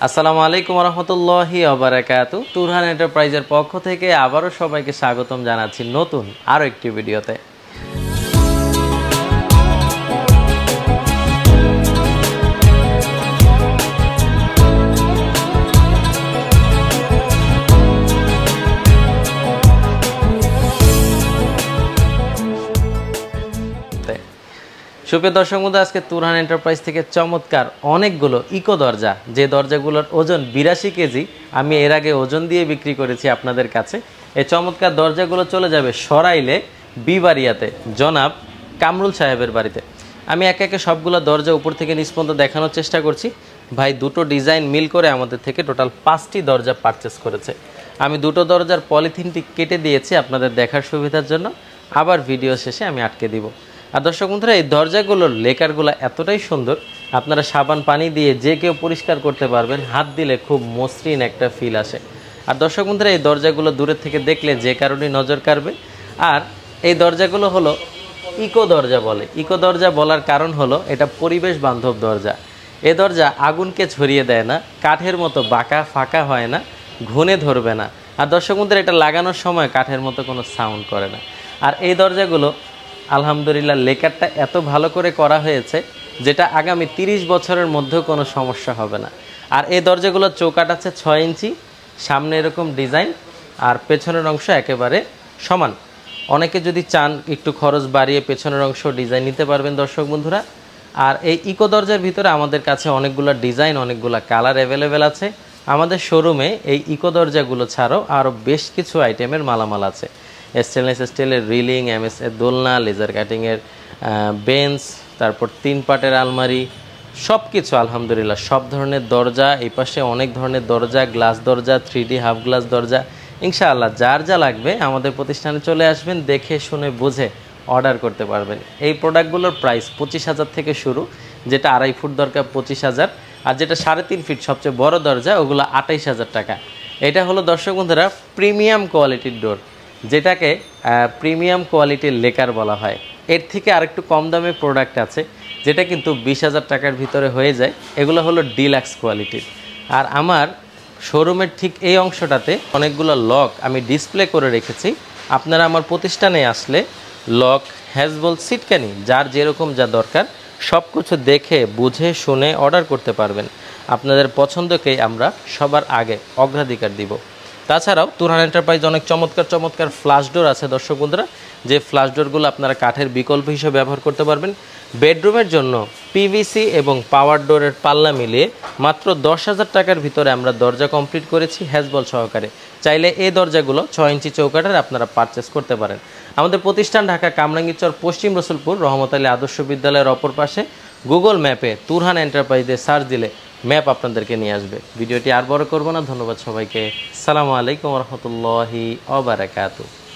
আসসালামু আলাইকুম ওয়া রাহমাতুল্লাহি ওয়া বারাকাতুহু। তুরহান এন্টারপ্রাইজের পক্ষ থেকে আবারও সবাইকে স্বাগতম জানাচ্ছি নতুন আরো একটি ভিডিওতে। সুপ্রিয় দর্শক বন্ধু, আজকে তুরহান এন্টারপ্রাইজ থেকে চমৎকার অনেকগুলো ইকো দরজা, যে দরজাগুলোর ওজন 82 কেজি, আমি এর আগে ওজন দিয়ে বিক্রি করেছি আপনাদের কাছে। এই চমৎকার দরজাগুলো চলে যাবে সরাইলে বিবাড়িয়াতে জনাব কামরুল সাহেবের বাড়িতে। আমি একে একে সবগুলো দরজা উপর থেকে নিচ পর্যন্ত দেখানোর চেষ্টা করছি। ভাই দুটো ডিজাইন মিল করে আমাদের থেকে টোটাল 5টি দরজা পারচেস করেছে। আমি দুটো দরজার পলিথিনটি কেটে দিয়েছি আপনাদের দেখার সুবিধার জন্য, আবার ভিডিও শেষে আমি আটকে দিব। আর দর্শক বন্ধুরা, এই দরজাগুলোর লেকারগুলো এতটাই সুন্দর, আপনারা সাবান পানি দিয়ে যে কেউ পরিষ্কার করতে পারবেন, হাত দিলে খুব মসৃণ একটা ফিল আসে। আর দর্শক বন্ধুরা, এই দরজাগুলো দূরের থেকে দেখলে যে কারণেই নজর কাড়বে। আর এই দরজাগুলো হলো ইকো দরজা বলে। ইকো দরজা বলার কারণ হলো এটা পরিবেশ বান্ধব দরজা। এ দরজা আগুনকে ছড়িয়ে দেয় না, কাঠের মতো বাঁকা ফাঁকা হয় না, ঘুণে ধরবে না। আর দর্শক বন্ধুরা, এটা লাগানোর সময় কাঠের মতো কোনো সাউন্ড করে না। আর এই দরজাগুলো আলহামদুলিল্লাহ লেকারটা এত ভালো করে করা হয়েছে যেটা আগামী 30 বছরের মধ্যেও কোনো সমস্যা হবে না। আর এই দরজাগুলোর চৌকাঠ আছে 6 ইঞ্চি, সামনে এরকম ডিজাইন আর পেছনের অংশ একেবারে সমান। অনেকে যদি চান একটু খরচ বাড়িয়ে পেছনের অংশ ডিজাইন নিতে পারবেন দর্শক বন্ধুরা। আর এই ইকো দরজার ভিতরে আমাদের কাছে অনেকগুলো ডিজাইন, অনেকগুলো কালার অ্যাভেলেবেল আছে। আমাদের শোরুমে এই ইকো দরজাগুলো ছাড়াও আরও বেশ কিছু আইটেমের মালামাল আছে। স্টেনলেস স্টিলের রিলিং, এমএস এর দোলনা, লেজার কাটিংয়ের বেঞ্চ, তারপর 3 পাটের আলমারি, সব কিছু আলহামদুলিল্লাহ। সব ধরনের দরজা, এই পাশে অনেক ধরনের দরজা, গ্লাস দরজা, 3D হাফ গ্লাস দরজা, ইনশাআল্লাহ যার যা লাগবে আমাদের প্রতিষ্ঠানে চলে আসবেন, দেখে শুনে বুঝে অর্ডার করতে পারবেন। এই প্রোডাক্টগুলোর প্রাইস 25,000 থেকে শুরু, যেটা 2.5 ফুট দরকার 25,000, আর যেটা 3.5 ফিট সবচেয়ে বড় দরজা ওগুলো 28,000 টাকা। এটা হলো দর্শক বন্ধুরা প্রিমিয়াম কোয়ালিটির ডোর, যেটাকে প্রিমিয়াম কোয়ালিটির লেকার বলা হয়। এর থেকে আরেকটু কম দামে প্রোডাক্ট আছে যেটা কিন্তু 20,000 টাকার ভিতরে হয়ে যায়, এগুলো হলো ডিলাক্স কোয়ালিটির। আর আমার শোরুমের ঠিক এই অংশটাতে অনেকগুলো লক আমি ডিসপ্লে করে রেখেছি। আপনারা আমার প্রতিষ্ঠানে আসলে লক, হ্যাজবল, সিটকানি, যার যেরকম যা দরকার সব কিছু দেখে বুঝে শুনে অর্ডার করতে পারবেন। আপনাদের পছন্দকেই আমরা সবার আগে অগ্রাধিকার দিব। তাছাড়াও তুরহান এন্টারপ্রাইজ অনেক চমৎকার চমৎকার ফ্ল্যাশ ডোর আছে দর্শক বন্ধুরা, যে ফ্ল্যাশ ডোরগুলো আপনারা কাঠের বিকল্প হিসেবে ব্যবহার করতে পারবেন। বেডরুমের জন্য পিভিসি এবং পাওয়ার ডোরের পাল্লা মিলিয়ে মাত্র 10,000 টাকার ভিতরে আমরা দরজা কমপ্লিট করেছি হ্যাজবল সহকারে। চাইলে এই দরজাগুলো 6 ইঞ্চি চৌকাঠের আপনারা পারচেস করতে পারেন। আমাদের প্রতিষ্ঠান ঢাকা কামরাঙ্গীরচর, পশ্চিম রসুলপুর, রহমত আলী আদর্শ বিদ্যালয়ের অপর পাশে। গুগল ম্যাপে তুরহান এন্টারপ্রাইজে সার্চ দিলে ম্যাপ আপনাদেরকে নিয়ে আসবে। ভিডিওটি আর বড় করব না, ধন্যবাদ সবাইকে। আসসালামু আলাইকুম ওয়া রাহমাতুল্লাহি ওয়া বারাকাতুহু।